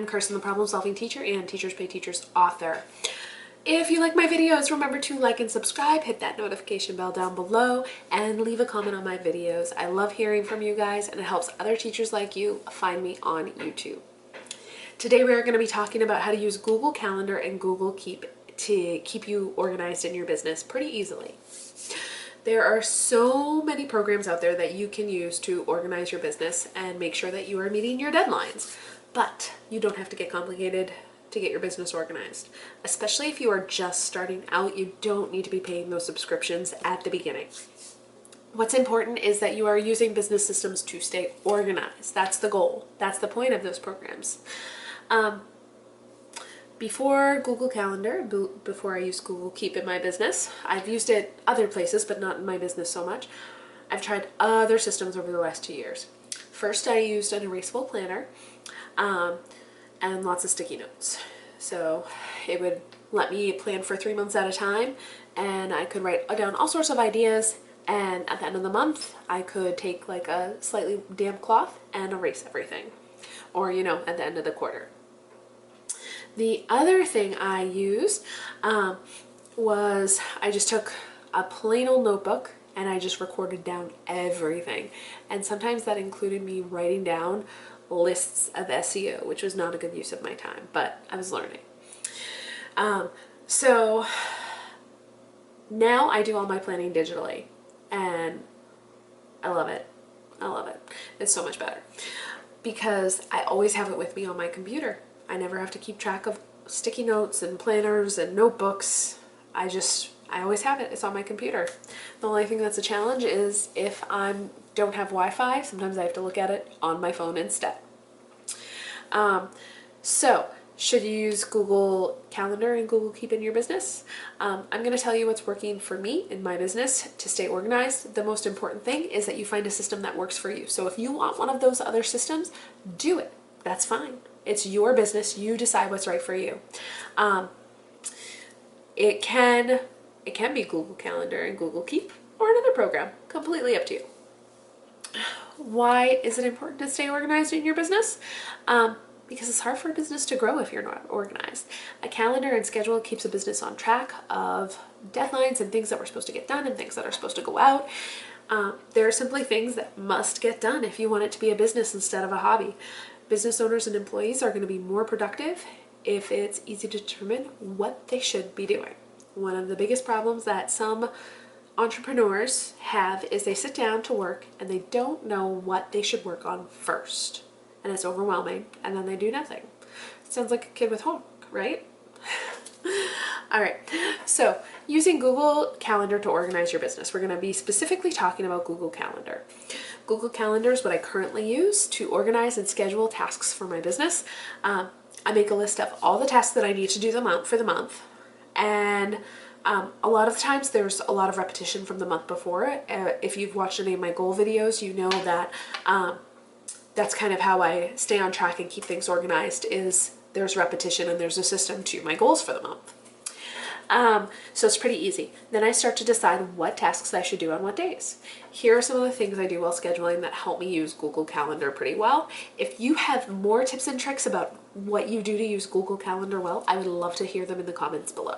I'm Kirsten, the Problem Solving Teacher and Teachers Pay Teachers author. If you like my videos, remember to like and subscribe, hit that notification bell down below, and leave a comment on my videos. I love hearing from you guys, and it helps other teachers like you find me on YouTube. Today we are going to be talking about how to use Google Calendar and Google Keep to keep you organized in your business pretty easily. There are so many programs out there that you can use to organize your business and make sure that you are meeting your deadlines. But you don't have to get complicated to get your business organized. Especially if you are just starting out, you don't need to be paying those subscriptions at the beginning. What's important is that you are using business systems to stay organized. That's the goal. That's the point of those programs. Before Google Calendar, before I used Google Keep in my business, I've used it other places, but not in my business so much. I've tried other systems over the last 2 years. First, I used an erasable planner and lots of sticky notes. So it would let me plan for 3 months at a time, and I could write down all sorts of ideas, and at the end of the month, I could take like a slightly damp cloth and erase everything. Or, at the end of the quarter. The other thing I used was I just took a plain old notebook and I just recorded down everything. And sometimes that included me writing down lists of SEO, which was not a good use of my time, but I was learning. So now I do all my planning digitally, and I love it. I love it. It's so much better because I always have it with me on my computer. I never have to keep track of sticky notes and planners and notebooks. I always have it. It's on my computer. The only thing that's a challenge is if I don't have Wi-Fi, sometimes I have to look at it on my phone instead. So should you use Google Calendar and Google Keep in your business? I'm going to tell you what's working for me in my business to stay organized. The most important thing is that you find a system that works for you. So if you want one of those other systems, do it. That's fine. It's your business. You decide what's right for you. It can be Google Calendar and Google Keep or another program. Completely up to you. Why is it important to stay organized in your business? Because it's hard for a business to grow if you're not organized. A calendar and schedule keeps a business on track of deadlines and things that we're supposed to get done and things that are supposed to go out. There are simply things that must get done if you want it to be a business instead of a hobby. Business owners and employees are going to be more productive if it's easy to determine what they should be doing. One of the biggest problems that some entrepreneurs have is they sit down to work and they don't know what they should work on first. And it's overwhelming, and then they do nothing. Sounds like a kid with homework, right? All right, so using Google Calendar to organize your business. We're going to be specifically talking about Google Calendar. Google Calendar is what I currently use to organize and schedule tasks for my business. I make a list of all the tasks that I need to do for the month, and a lot of the times there's a lot of repetition from the month before. If you've watched any of my goal videos, you know that that's kind of how I stay on track and keep things organized, is there's repetition and there's a system to my goals for the month. So it's pretty easy. Then I start to decide what tasks I should do on what days. Here are some of the things I do while scheduling that help me use Google Calendar pretty well. If you have more tips and tricks about what you do to use Google Calendar well, I would love to hear them in the comments below.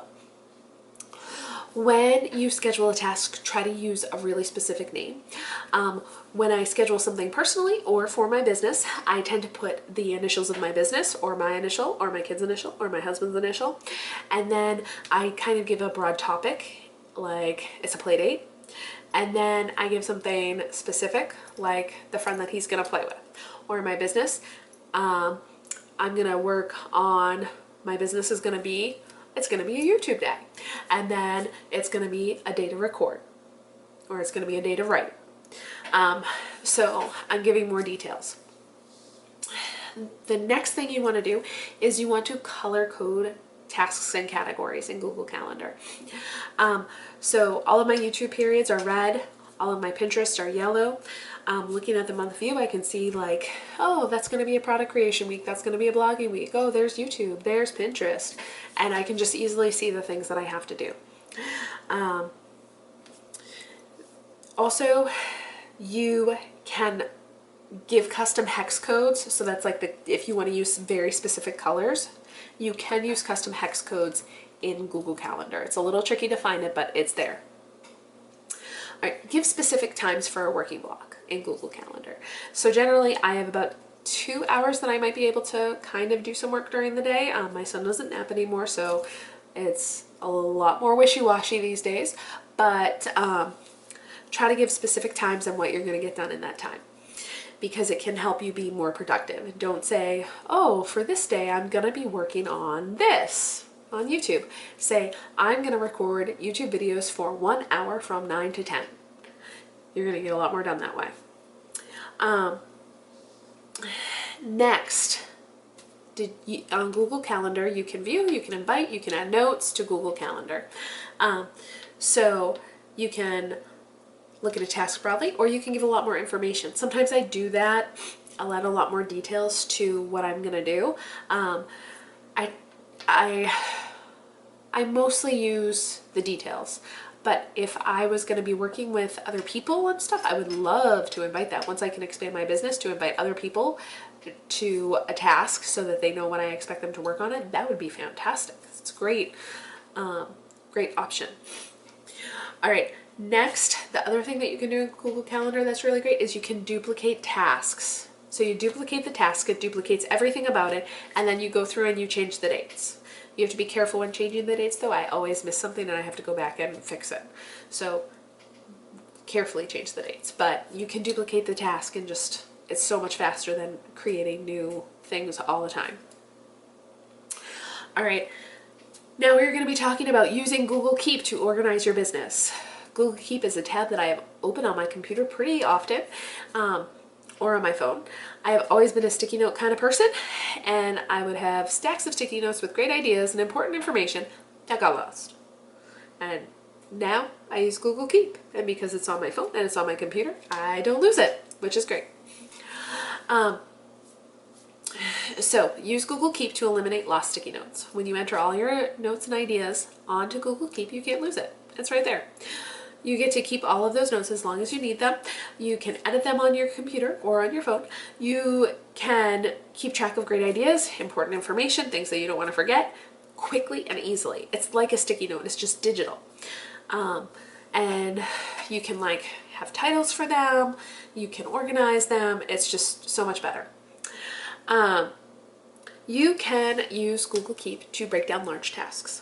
When you schedule a task, try to use a really specific name. When I schedule something personally or for my business, I tend to put the initials of my business, or my initial, or my kid's initial, or my husband's initial. And then I kind of give a broad topic, like it's a play date. And then I give something specific, like the friend that he's gonna play with. Or my business, I'm gonna work on, my business is gonna be, it's going to be a YouTube day, and then it's going to be a day to record, or it's going to be a day to write. So I'm giving more details. The next thing you want to do is you want to color code tasks and categories in Google Calendar. So all of my YouTube periods are red. All of my Pinterest are yellow. Looking at the month view, I can see like, oh, that's going to be a product creation week. That's going to be a blogging week. Oh, there's YouTube. There's Pinterest. And I can just easily see the things that I have to do. Also, you can give custom hex codes. So that's like if you want to use very specific colors, you can use custom hex codes in Google Calendar. It's a little tricky to find it, but it's there. All right, give specific times for a working block in Google Calendar. So generally I have about 2 hours that I might be able to kind of do some work during the day. My son doesn't nap anymore, so it's a lot more wishy-washy these days, but try to give specific times and what you're going to get done in that time, because it can help you be more productive. Don't say, oh, for this day I'm going to be working on this on YouTube. Say, I'm going to record YouTube videos for 1 hour from 9 to 10. You're going to get a lot more done that way. Next, on Google Calendar, you can view, you can invite, you can add notes to Google Calendar. So you can look at a task broadly, or you can give a lot more information. Sometimes I do that. I'll add a lot more details to what I'm gonna do. I mostly use the details, but if I was going to be working with other people and stuff, I would love to invite that. Once I can expand my business, to invite other people to a task so that they know when I expect them to work on it, that would be fantastic. It's great, great option. All right, next, the other thing that you can do in Google Calendar that's really great is you can duplicate tasks. So you duplicate the task, it duplicates everything about it, and then you go through and you change the dates. You have to be careful when changing the dates though. I always miss something and I have to go back and fix it. So carefully change the dates, but you can duplicate the task and just, it's so much faster than creating new things all the time. All right, now we're going to be talking about using Google Keep to organize your business. Google Keep is a tab that I have open on my computer pretty often, or on my phone. I have always been a sticky note kind of person, and I would have stacks of sticky notes with great ideas and important information that got lost. And now I use Google Keep, and because it's on my phone and it's on my computer, I don't lose it, which is great. So use Google Keep to eliminate lost sticky notes. When you enter all your notes and ideas onto Google Keep, you can't lose it. It's right there. You get to keep all of those notes as long as you need them. You can edit them on your computer or on your phone. You can keep track of great ideas, important information, things that you don't want to forget, quickly and easily. It's like a sticky note, it's just digital. And you can like have titles for them, you can organize them, it's just so much better. You can use Google Keep to break down large tasks.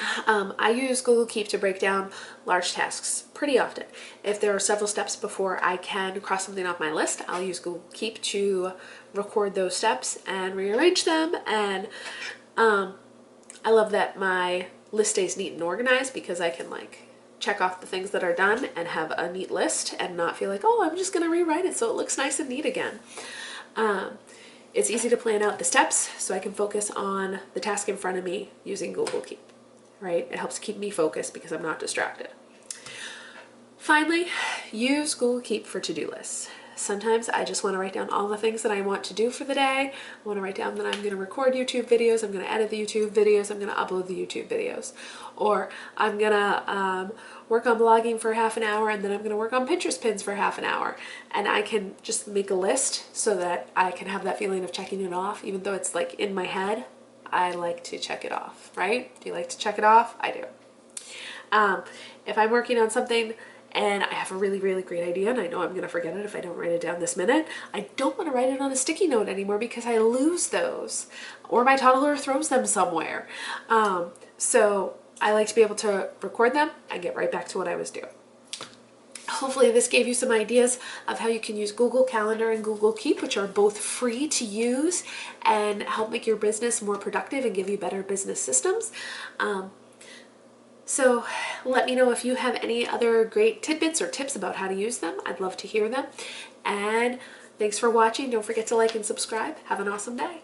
I use Google Keep to break down large tasks pretty often. If there are several steps before I can cross something off my list, I'll use Google Keep to record those steps and rearrange them. And I love that my list stays neat and organized, because I can like check off the things that are done and have a neat list and not feel like, oh, I'm just going to rewrite it so it looks nice and neat again. It's easy to plan out the steps so I can focus on the task in front of me using Google Keep. Right? It helps keep me focused because I'm not distracted. Finally, use Google Keep for to-do lists. Sometimes I just want to write down all the things that I want to do for the day. I want to write down that I'm going to record YouTube videos, I'm going to edit the YouTube videos, I'm going to upload the YouTube videos. Or I'm going to work on blogging for half an hour, and then I'm going to work on Pinterest pins for half an hour. And I can just make a list so that I can have that feeling of checking it off, even though it's like in my head. I like to check it off, right? Do you like to check it off? I do. If I'm working on something and I have a really, really great idea and I know I'm going to forget it if I don't write it down this minute, I don't want to write it on a sticky note anymore because I lose those, or my toddler throws them somewhere. So I like to be able to record them and get right back to what I was doing. Hopefully this gave you some ideas of how you can use Google Calendar and Google Keep, which are both free to use and help make your business more productive and give you better business systems. So let me know if you have any other great tidbits or tips about how to use them. I'd love to hear them. And thanks for watching. Don't forget to like and subscribe. Have an awesome day.